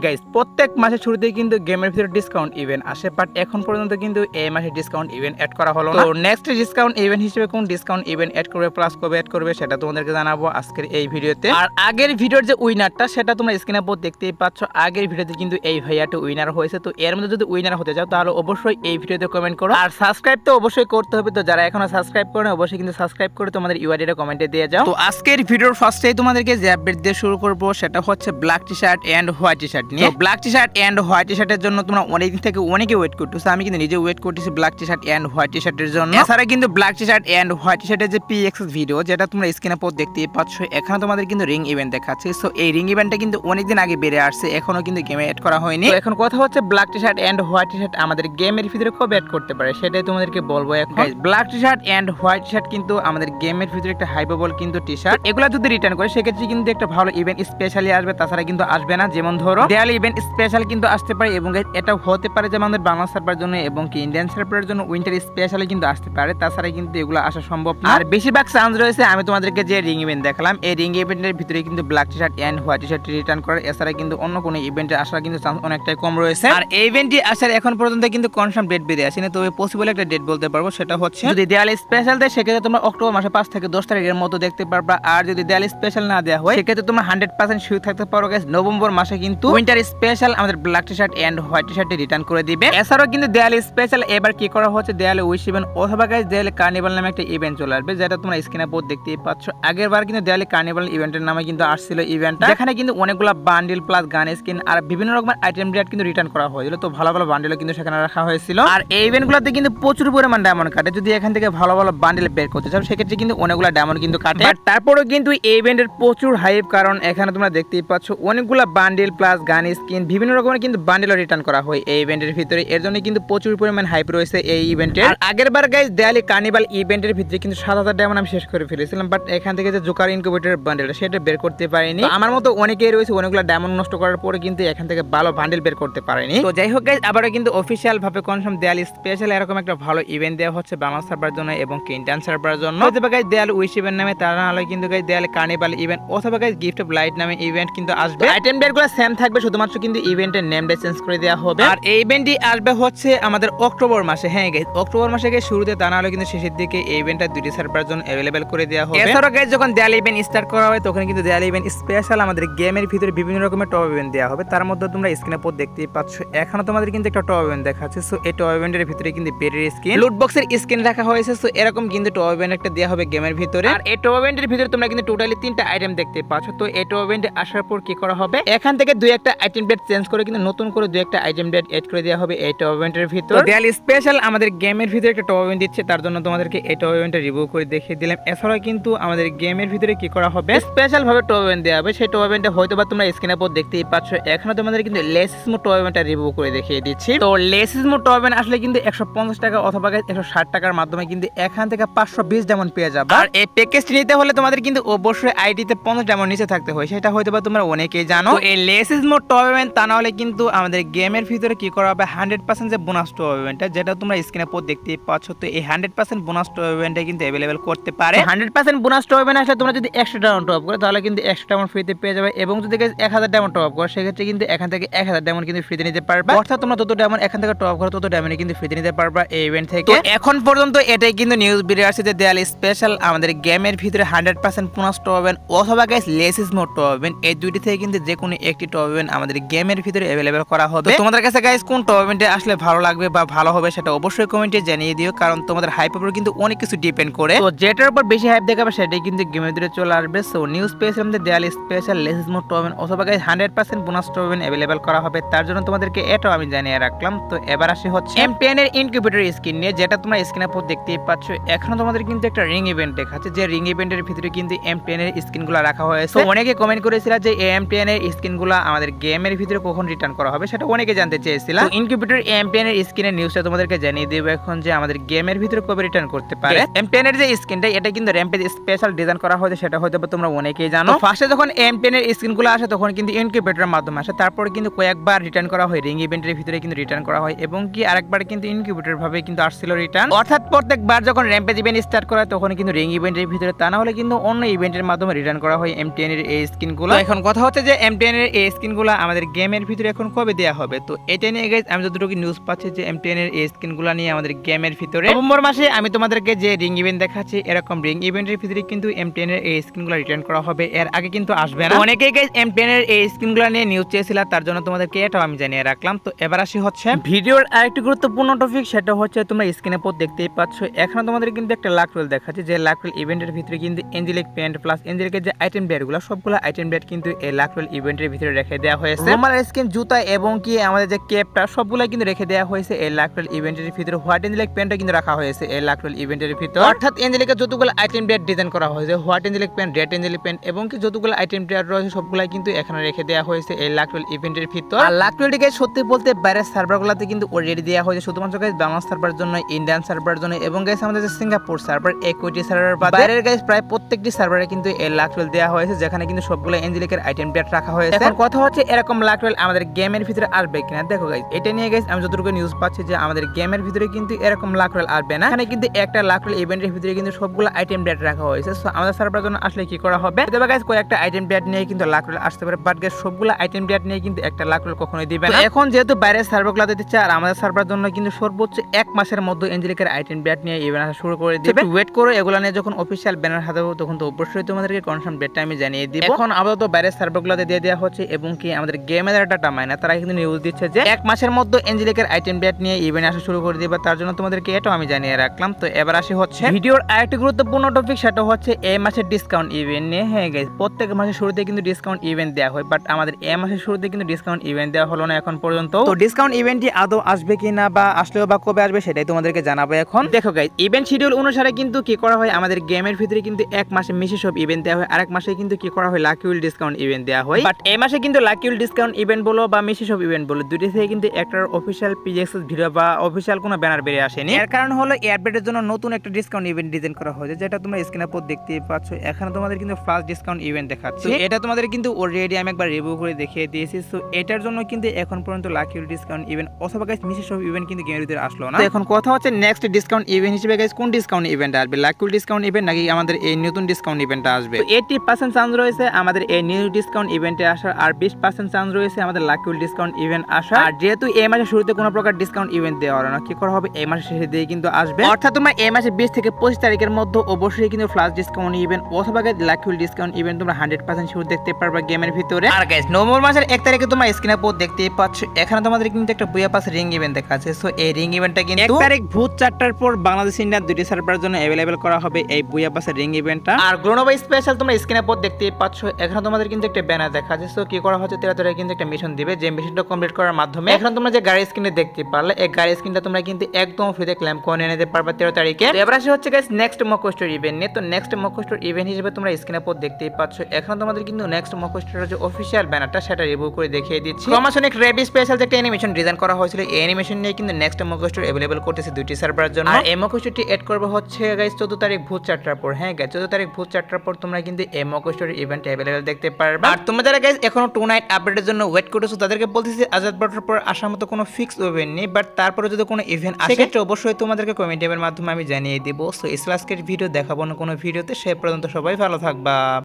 Guys প্রত্যেক মাসের শুরুতে কিন্তু গেমের ভিতরে ডিসকাউন্ট ইভেন্ট আসে, বাট এখন পর্যন্ত কিন্তু এই মাসে ডিসকাউন্ট ইভেন্ট অ্যাড করা হলো না। তো নেক্সট ডিসকাউন্ট ইভেন্ট হিসেবে কোন ডিসকাউন্ট ইভেন্ট অ্যাড করবে প্লাস কবে অ্যাড করবে সেটা তোমাদেরকে জানাবো আজকের এই ভিডিওতে। আর আগের ভিডিওর যে উইনারটা সেটা তোমরা স্ক্রিনের উপর দেখতেই পাচ্ছ। আগের ভিডিওতে কিন্তু এই ভাইয়াটা উইনার হয়েছে। তো এর মধ্যে যদি উইনার হতে চাও তাহলে অবশ্যই এই ভিডিওতে কমেন্ট করো, আর সাবস্ক্রাইব তো অবশ্যই করতে হবে। তো যারা এখনো সাবস্ক্রাইব করে অবশ্যই কিন্তু সাবস্ক্রাইব করে তোমাদের ইউআইডিটা কমেন্টে দিয়ে যাও। তো আজকের ভিডিওর ফার্স্টেই তোমাদেরকে যে আপডেট দিয়ে শুরু করব সেটা হচ্ছে black T shirt and white T shirt নিয়ে। Black T shirt and white T শার্টের জন্য তোমরা অনেকদিন থেকে অনেকে ওয়েট করতেছো, আমি কিন্তু নিজে ওয়েট করতেছি black T shirt and white T শার্টের জন্য। এছাড়া কিন্তু black T shirt and white T শার্টের যে পিএক্স ভিডিও যেটা তোমরা স্ক্রিনে পর দেখতেই পাচ্ছ, এখানে তোমাদের কিন্তু রিং ইভেন্ট দেখাচ্ছে। সো এই রিং ইভেন্টটা কিন্তু অনেকদিন আগে বেড়ে আসছে, এখনো কিন্তু গেমে অ্যাড করা হয়নি। তো এখন কথা হচ্ছে black T shirt and white T shirt আমাদের গেমের ভিতরে কবে অ্যাড করতে পারে সেটাই তোমাদেরকে বলবো এখন। Black T shirt and white T shirt কিন্তু আমাদের গেমের ভিতরে একটা হাইপাবল কিন্তু টি শার্ট, এগুলা যদি রিটার্ন করে সেক্ষেত্রে কিন্তু একটা ভালো ইভেন্ট স্পেশালি আসবে, তাছাড়া কিন্তু আসবে না। যেমন ধরো ডেইলি ইভেন্ট স্পেশাল কিন্তু আসতে পারে, এবং এটা হতে পারে যে আমাদের বাংলা সার্ভারের জন্য এবং কি ইন্ডিয়ান সার্ভারের জন্য উইন্টার স্পেশালি কিন্তু আসতে পারে, তাছাড়া কিন্তু এগুলো আসা সম্ভব না। আর বেশিরভাগ চান্স রয়েছে আমি তোমাদেরকে যে রিং ইভেন্ট দেখালাম এই রিং ইভেন্টের ভিতরে কিন্তু black T shirt and white T shirt return করার, এছাড়া কিন্তু অন্য কোনো ইভেন্টে আসার কিন্তু চান্স অনেকটাই কম রয়েছে। আর এই ইভেন্টটি আসার এখন পর্যন্ত কিন্তু কনফার্ম ডেট বেরিয়ে আসেনি, তবে পসিবল একটা ডেট বলতে পারবো, সেটা হচ্ছে যদি দেয়ালি স্পেশাল দেয় সেক্ষেত্রে তোমরা অক্টোবর মাসে 5 থেকে 10 তারিখের মতো দেখতে পারবা। আর যদি দেয়ালি স্পেশাল না দেওয়া হয় সেক্ষেত্রে তোমরা 100% শিওর থাকতে পারো গাইস নভেম্বর মাসে কিন্তু উইন্টার স্পেশাল আমাদের black T shirt and white T শার্টটি রিটার্ন করে দিবে। এছাড়াও কিন্তু দেয়ালি স্পেশাল এবার কি করা হচ্ছে, দেয়ালি উইশ ইভেন্ট অথবা গাইস দেয়ালি কার্নিভাল নামে একটা ইভেন্ট চলে আসবে, যেটা তোমরা স্ক্রিনে পর দেখতেই পাচ্ছ। আগের বার কিন্তু দেয়ালি কার্নিভাল ইভেন্টের নামে কিন্তু আসছিল ইভেন্টটা, যেখানে কিন্তু অনেকগুলো বান্ডিল প্লাস গান স্কিন আর বিভিন্ন রকমের আইটেম রেট কিন্তু রিটার্ন করা হয়েছিল। তো ভালো ভালো বান্ডিলও কিন্তু সেখানে রাখা হয়েছিল। আর এই ইভেন্টগুলোতে কিন্তু প্রচুর পরিমাণ ডায়মন্ড কাটে, যদি এখান থেকে ভালো ভালো বান্ডিল বের করতে চাও সেক্ষেত্রে কিন্তু অনেকগুলো ডায়মন্ড কিন্তু কাটে। বাট তারপরেও কিন্তু এই ইভেন্টের প্রচুর হাইপ, কারণ এখানে তোমরা দেখতেই পাচ্ছ অনেকগুলো বান্ডিল প্লাস গান স্কিন বিভিন্ন রকমের কিন্তু বান্ডিলও রিটার্ন করা হয় এই ইভেন্টের ভিতরে, এর জন্য কিন্তু প্রচুর পরিমাণ হাইপ রয়েছে এই ইভেন্টের। আর আগের বার গাইস দেয়ালি কার্নিভাল ইভেন্টের ভিতরে কিন্তু 7000 ডায়মন্ড আমি শেষ করে ফেলেছিলাম, বাট এখান থেকে যে জোকার ইনকিউবেটর বান্ডিলটা সেটা বের করতে পারিনি। আমার মতো অনেকেই রয়েছে অনেকগুলো ডায়মন্ড নষ্ট করার পরে কিন্তু এখান থেকে ভালো বান্ডিল বের করতে পারেনি। তো যাই হোক গাইস, আবারও কিন্তু অফিশিয়াল ভাবে কনফার্ম দেয়ালি স্পেশাল এরকম একটা ভালো ইভেন্ট দেওয়া হচ্ছে বাংলা সার্ভারের জন্য এবং ইন্ডিয়ান সার্ভারের জন্য। অথবা গাইস দেয়ালি উইশ ইভেন্ট নামে, তার না হলে কিন্তু গাইস দেয়ালি কার্নিভাল ইভেন্ট অথবা গাইস গিফট অফ লাইট নামে ইভেন্ট কিন্তু আসবে। আইটেম ডেটগুলো সেম থাকবে, শুধুমাত্র কিন্তু ইভেন্টের নেমটা চেঞ্জ করে দেওয়া হবে। আর এই ইভেন্টটি আসবে হচ্ছে আমাদের অক্টোবর মাসে। হ্যাঁ গাইস অক্টোবর মাসে গাইস শুরুতে, তা না হলে কিন্তু শেষের দিকে এই ইভেন্টটা দুটি সার্ভারের জন্য अवेलेबल করে দেওয়া হবে। এছাড়াও গাইস যখন দেয়ালি ইভেন্ট স্টার্ট করা হয় তখন কিন্তু দেয়ালি ইভেন্ট স্পেশাল আমাদের গেমের ভিতরে বিভিন্ন রকমের টপ ইভেন্ট দেওয়া হবে, তার মধ্যে তোমরা স্ক্রিনে পর দেখতেই পাচ্ছ এখানে তোমাদের কিন্তু একটা টপ ইভেন্ট দেখাচ্ছে। সো এই টপ ইভেন্টের ভিতরে কিন্তু বেরির স্কিন লুট বক্সের স্কিন রাখা হয়েছে। সো এরকম কিন্তু টপ ইভেন্ট একটা দেওয়া হবে গেমের ভিতরে। আর এই টপ ইভেন্টের ভিতরে তোমরা কিন্তু টোটালি 3টা আইটেম দেখতে পাচ্ছ। তো এই টপ ইভেন্টে আসার পর কি করা হবে, এখান থেকে দুই একটা আইটেম ডেট চেঞ্জ করে কিন্তু নতুন করে দুই একটা আইটেম ডেট এড করে দেওয়া হবে এই টপ ইভেন্টের ভিতরে। দেয়ালি স্পেশাল আমাদের গেমের ভিতরে একটা টপ ইভেন্ট দিচ্ছে, তার জন্য তোমাদেরকে এই টপ ইভেন্টটা রিভিউ করে দেখিয়ে দিলাম। এছাড়াও কিন্তু আমাদের গেমের ভিতরে কি করা হবে, স্পেশাল ভাবে টপ ইভেন্ট দেওয়া হবে। সেই টপ ইভেন্টে হয়তোবা তোমরা স্ক্রিনের উপর দেখতেই পাচ্ছ এখানে তোমাদের কিন্তু লেসিসমো টপ ইভেন্টটা রিভিউ করে দেখিয়ে দিচ্ছি। তো লেসিসমো টপ ইভেন্ট আসলে কিন্তু 150 টাকা অথবা 160 টাকার মাধ্যমে কিন্তু এখান থেকে 520 ডায়মন্ড পেয়ে যাবে। আর এই প্যাকেজটি নিতে হলে তোমাদের কিন্তু অবশ্যই আইডিতে 50 ডায়মন্ড নিচে থাকতে হয়, সেটা হয়তোবা তোমরা অনেকেই জানো। তো এই লেসিসমো টপ ইভেন্ট তা না হলে কিন্তু আমাদের গেমের ভিতরে কি করা হবে 100% যে বোনাস টপ ইভেন্টটা, যেটা তোমরা স্ক্রিনে পর দেখতেই পাচ্ছ। তো এই 100% বোনাস টপ ইভেন্টটা কিন্তু अवेलेबल করতে পারে। 100% বোনাস টপ ইভেন্ট আসলে তোমরা যদি 100 ডায়মন্ড টপ করো তাহলে কিন্তু 100 ডায়মন্ড ফ্রিতে পেয়ে যাবে, এবং যদি 1000 ডায়মন্ড টপ করো সেক্ষেত্রে কিন্তু এখান থেকে 1000 ডায়মন্ড কিন্তু ফ্রিতে নিতে পারবে। অর্থাৎ তোমরা যত ডায়মন্ড এখান থেকে টপ করো তত ডায়মন্ড কিন্তু ফ্রিতে নিতে পারবে এই ইভেন্ট থেকে। তো এখন পর্যন্ত এটাই কিন্তু নিউজ বেরিয়ে আসছে যে দেয়ালি স্পেশাল আমাদের গেমের ভিতরে 100% বোনাস টপ ইভেন্ট অথবা গাইস লেসিসমো টপ ইভেন্ট, এই দুইটি থেকে কিন্তু যে কোনো একটি টপ ইভেন্ট আমাদের গেমের ভিতরে अवेलेबल করা হবে। তোমাদের কাছে গাইস কোন টপ ইভেন্টে আসলে ভালো লাগবে বা ভালো হবে সেটা অবশ্যই কমেন্টে জানিয়ে দিও, কারণ তোমাদের হাইপ উপর কিন্তু অনেক কিছু ডিপেন্ড করে। তো যেটার উপর বেশি হাইপ দেখাবে সেটাই কিন্তু গেমের ভিতরে চলে আসবে। সো নিউজ পেজ আমাদের দেয়ালি স্পেশাল লেসিসমো টপ ইভেন্ট অথবা guys 100% bonus top event available করা হবে, তার জন্য তোমাদেরকে এটাও আমি জানিয়ে রাখলাম। তো এবার আসি হচ্ছে M10 এর ইনকিউবেটর স্কিন নিয়ে, যেটা তোমরা স্ক্রিনের উপর দেখতেই পাচ্ছ। এখন তোমাদের কিন্তু একটা রিং ইভেন্ট দেখাচ্ছে, যে রিং ইভেন্টের ভিতরে কিন্তু M10 এর স্কিনগুলো রাখা হয়েছে। অনেকে কমেন্ট করেছিল যে M10 এর স্কিনগুলো আমাদের গেমের ভিতরে কখন রিটার্ন করা হবে, সেটা অনেকে জানতে চেয়েছিল। ইনকিউবেটর M10 এর স্কিনের নিউজটা তোমাদেরকে জানিয়ে দেব এখন, যে আমাদের গেমের ভিতরে কবে রিটার্ন করতে পারে। M10 এর যে স্কিনটা এটা কিন্তু র্যাম্পেজ স্পেশাল ডিজাইন করা হয়েছে, সেটা হয়তো তোমরা অনেকেই জানো। ফার্স্টে যখন M10 এর স্কিনগুলো আসে তখন কিন্তু ইনকিউবেটরের মাধ্যমে আসে, তারপরে কিন্তু কয়েকবার রিটার্ন করা হয় রিং ইভেন্টের ভিতরে কিন্তু রিটার্ন করা হয়, এবং কি আরেকবার কিন্তু ইনকিউবেটর ভাবে কিন্তু আসছিল রিটার্ন। অর্থাৎ প্রত্যেকবার যখন র্যাম্পেজ ইভেন্ট স্টার্ট করা তখন কিন্তু রিং ইভেন্টের ভিতরে, তা না হলে কিন্তু অন্য ইভেন্টের মাধ্যমে রিটার্ন করা হয় M10 এর এই স্কিনগুলো। এখন কথা হচ্ছে যে M10 এর এই স্কিনগুলো স্কিনগুলো আমাদের গেমের ভিতরে এখন কবে দেওয়া হবে। তো এটা নিয়ে গাইস আমি যতটুকু নিউজ পাচ্ছি যে M10 এর এই স্কিনগুলো নিয়ে আমাদের গেমের ভিতরে নভেম্বর মাসে আমি তোমাদেরকে যে রিং ইভেন্ট দেখাচ্ছি এরকম রিং ইভেন্টের ভিতরে কিন্তু M10 এর এই স্কিনগুলো রিটার্ন করা হবে, এর আগে কিন্তু আসবে না। অনেকেই গাইস M10 এর এই স্কিনগুলো নিয়ে নিউজ চেয়েছিল, তার জন্য তোমাদেরকে এটাও আমি জানিয়ে রাখলাম। তো এবার আসি হচ্ছে ভিডিওর আরেকটি গুরুত্বপূর্ণ টপিক, সেটা হচ্ছে তোমরা স্ক্রিনে পর দেখতেই পাচ্ছ এখানে তোমাদের কিন্তু একটা লাক রোল দেখাচ্ছে, যে লাক রোল ইভেন্টের ভিতরে কিন্তু এঞ্জেলিক প্যান্ট প্লাস এঞ্জেলিকের যে আইটেম ব্যাটগুলো সবগুলো আইটেম ব্যাট কিন্তু এই লাক রোল ইভেন্টের ভিতরে রেখে দেওয়া হয়েছে। রোমার স্কিন, জুতা এবং কি আমাদের যে ক্যাপটা সবগুলো কিন্তু রেখে দেওয়া হয়েছে এই লাক রোল ইভেন্টের ভিতরে। হোয়াইট এঞ্জেলিক প্যান্টটা কিন্তু রাখা হয়েছে এই লাক রোল ইভেন্টের ভিতরে, অর্থাৎ এঞ্জেলিকের যতগুলো আইটেম ব্যাট ডিজাইন করা হয়েছে white angelic pant, red angelic pant এবং কি যতগুলো আইটেম ব্যাট রয়েছে সবগুলো কিন্তু এখানে রেখে দেওয়া হয়েছে এই লাক রোল ইভেন্টের ভিতর। আর লাক রোলটিকে সত্যি বলতে বাইরের সার্ভারগুলোতে কিন্তু অলরেডি দেওয়া হয়েছে, শুধুমাত্র গাইস বাংলাদেশ সার্ভারের জন্য, ইন্ডিয়ান সার্ভারের জন্য এবং গাইস আমাদের যে সিঙ্গাপুর সার্ভার একুইটি সার্ভার বা বাইরের গাইস প্রায় প্রত্যেকটি সার্ভারে কিন্তু এই লাক রোল দেওয়া হয়েছে, যেখানে কিন্তু সবগুলো এঞ্জেলিকের আইটেম ব্যাট রাখা হয়েছে। এখন কথা হচ্ছে এরকম লাক রোল আমাদের গেমের ভিতরে আসবে কিনা। দেখো গাইস এটা নিয়ে গাইস আমি যতটুকু নিউজ পাচ্ছি যে আমাদের গেমের ভিতরে কিন্তু এরকম লাক রোল আসবে না, এখানে কিন্তু একটা লাক রোল ইভেন্টের ভিতরে কিন্তু সবগুলো আইটেম ব্যাট রাখা হয়েছে। সো আমাদের সার্ভারের জন্য আসলে কি করা হবে, তবে গাইস কয়েকটা আইটেম ব্যাট নিয়ে কিন্তু লাক রোল আসতে পারে, বাট গাইস সবগুলো আইটেম ব্যাট নিয়ে কিন্তু একটা লাক রোল কখনোই দিবে না। এখন যেহেতু বাইরের সার্ভারগুলোতে দিচ্ছে আর আমাদের সার্ভারের জন্য কিন্তু সর্বোচ্চ 1 মাসের মধ্যে এঞ্জেলিকের আইটেম ব্যাট নিয়ে ইভেন্ট আসা শুরু করে দিবে। ওয়েট করো, এগুলো নিয়ে যখন অফিশিয়াল ব্যানার হাতে হবে তখন তো অবশ্যই তোমাদেরকে কনফার্ম ডেটটা আমি জানিয়ে দিব। এখন আপাতত বাইরের সার্ভারগুলোতে দিয়ে দেওয়া হচ্ছে এবং কি আমাদের গেমের ডাটা মাইনার তারা কিন্তু নিউজ দিচ্ছে যে 1 মাসের মধ্যে এঞ্জেলিকের আইটেম ব্যাট নিয়ে ইভেন্ট আসা শুরু করে দিবে, তার জন্য তোমাদেরকে এটাও আমি জানিয়ে রাখলাম। তো এবার আসি হচ্ছে ভিডিওর আরেকটি গুরুত্বপূর্ণ টপিক, সেটা হচ্ছে এই মাসের ডিসকাউন্ট ইভেন্ট নিয়ে। হ্যাঁ গাইস প্রত্যেক মাসের শুরুতে কিন্তু ডিসকাউন্ট ইভেন্ট দেওয়া হয়, বাট আমাদের এই মাসের শুরুতে কিন্তু ডিসকাউন্ট ইভেন্ট দেওয়া হলো না এখন পর্যন্ত। তো ডিসকাউন্ট ইভেন্টটি আদৌ আসবে কিনা বা আসলেও বা কবে আসবে সেটাই তোমাদেরকে জানাবো। এখন দেখো গাইস ইভেন্ট শিডিউল অনুসারে কিন্তু কি করা হয়, আমাদের গেমের ভিতরে কিন্তু 1 মাসে মিশে সব ইভেন্ট দেওয়া হয়, আরেক মাসে কিন্তু কি করা হয় লাকি উইল ডিসকাউন্ট ইভেন্ট দেওয়া হয়। বাট এই মাসে কিন্তু লাকি উইল ডিসকাউন্ট ইভেন্ট বলো বা মিশে সব ইভেন্ট বলো দুটি থেকে কিন্তু একটার অফিশিয়াল পিএক্সএস ভিডিও বা অফিশিয়াল কোনো ব্যানার বেরিয়ে আসেনি। এর কারণ হলো এয়ারবেটের জন্য নতুন একটা ডিসকাউন্ট ইভেন্ট ডিজাইন করা হয়েছে, যেটা তোমরা স্ক্রিনের উপর দেখতেই পাচ্ছ। এখানে তোমাদের কিন্তু ফার্স্ট ডিসকাউন্ট ইভেন্ট দেখাচ্ছে, এটা তোমাদের কিন্তু অলরেডি আমি একবার রিভিউ করে দেখিয়ে দিয়েছি। সো এটার জন্য কিন্তু এখন পর্যন্ত লাকি উইল ডিসকাউন্ট ইভেন্ট অথবা গাইস মিশে সব ইভেন্ট কিন্তু গেমের ভিতরে আসলো না। তো এখন কথা হচ্ছে নেক্সট ডিসকাউন্ট ইভেন্ট হিসেবে গাইস কোন ডিসকাউন্ট ইভেন্ট আসবে, লাকি উইল ডিসকাউন্ট ইভেন্ট নাকি আমাদের এই নতুন ডিসকাউন্ট ইভেন্টটা আসবে। তো 80% চান্স রয়েছে আমাদের এই নিউ ডিসকাউন্ট ইভেন্টে আসার, আর 20% চান্স রয়েছে আমাদের লাকি উইল ডিসকাউন্ট ইভেন্ট আসার। আর যেহেতু এই মাসের শুরুতে কোনো প্রকার ডিসকাউন্ট ইভেন্ট দেওয়া হলো না, কি করা হবে এই মাসের শেষে দিয়ে কিন্তু আসবে, অর্থাৎ তোমরা এই মাসে 20 থেকে 25 তারিখের মধ্যে অবশ্যই কিন্তু ফ্ল্যাশ ডিসকাউন্ট ইভেন্ট অথবা লাকি উইল ডিসকাউন্ট ইভেন্ট তোমরা 100% শুরু দেখতে পারবে গেমের ভিতরে। আর গাইস নভেম্বর মাসের 1 তারিখে তোমরা স্ক্রিনে পর দেখতেই পাচ্ছ এখানে তোমাদের কিন্তু একটা বুয়া পাস রিং ইভেন্ট দেখাচ্ছে। সো এই রিং ইভেন্টটা কিন্তু 1 তারিখ ভোর 4টার পর বাংলাদেশ ইন্ডিয়ান দুটি সার্ভারের জন্য अवेलेबल করা হবে এই বুয়া পাসের রিং ইভেন্টটা। আর গ্লোবাল স্পেশাল তোমরা স্ক্রিনে পর দেখতেই পাচ্ছ এখানে তোমাদের কিন্তু একটা ব্যানার দেখাচ্ছে। সো কি করা হচ্ছে 13 তারিখে কিন্তু একটা মিশন দিবে, যে মিশনটা কমপ্লিট করার মাধ্যমে এখন তোমরা যে গাড়ি স্ক্রিনে দেখতে পারলে এই গাড়ি স্ক্রিনটা তোমরা কিন্তু একদম ফ্রিতে ক্লেম করে নিতে পারবে 13 তারিখে। এবার আসে হচ্ছে guys next mock store event নিয়ে। তো নেক্সট মক স্টোর ইভেন্ট হিসেবে তোমরা স্ক্রিনে পর দেখতেই পাচ্ছ এখানে তোমাদের কিন্তু নেক্সট মক স্টোরের যে অফিশিয়াল ব্যানারটা সেটা রিভিউ করে দেখিয়ে দিচ্ছি। ক্রমাসনিক রেবি স্পেশাল যে একটা অ্যানিমেশন ডিজাইন করা হয়েছিল এই অ্যানিমেশন নিয়ে কিন্তু নেক্সট মক স্টোর अवेलेबल করতেছে দুইটি সার্ভারের জন্য। আর এই মক স্টোরটি এড করবে হচ্ছে গাইস 14 তারিখ ভোর 4টার পর। হ্যাঁ গাইস 14 তারিখ ভোর 4টার পর তোমরা কিন্তু এই মক স্টোরের ইভেন্ট अवेलेबल দেখতে পারবে। আর তোমরা যারা গাইস এখনো 2 নাইট আপডেটের জন্য ওয়েট করতেছো তাদেরকে বলতেছি আজাদ বর্ডার পর আসার মতো কোনো ফিক্স ইভেন্ট নেই, বাট তারপরে যদি কোনো ইভেন্ট আসে সেক্ষেত্রে অবশ্যই তোমাদেরকে কমেন্টের মাধ্যমে আমি জানিয়ে দেব। সো আজকের ভিডিও দেখাবো না কোনো ভিডিওতে, সে পর্যন্ত সবাই ভালো থাকবা।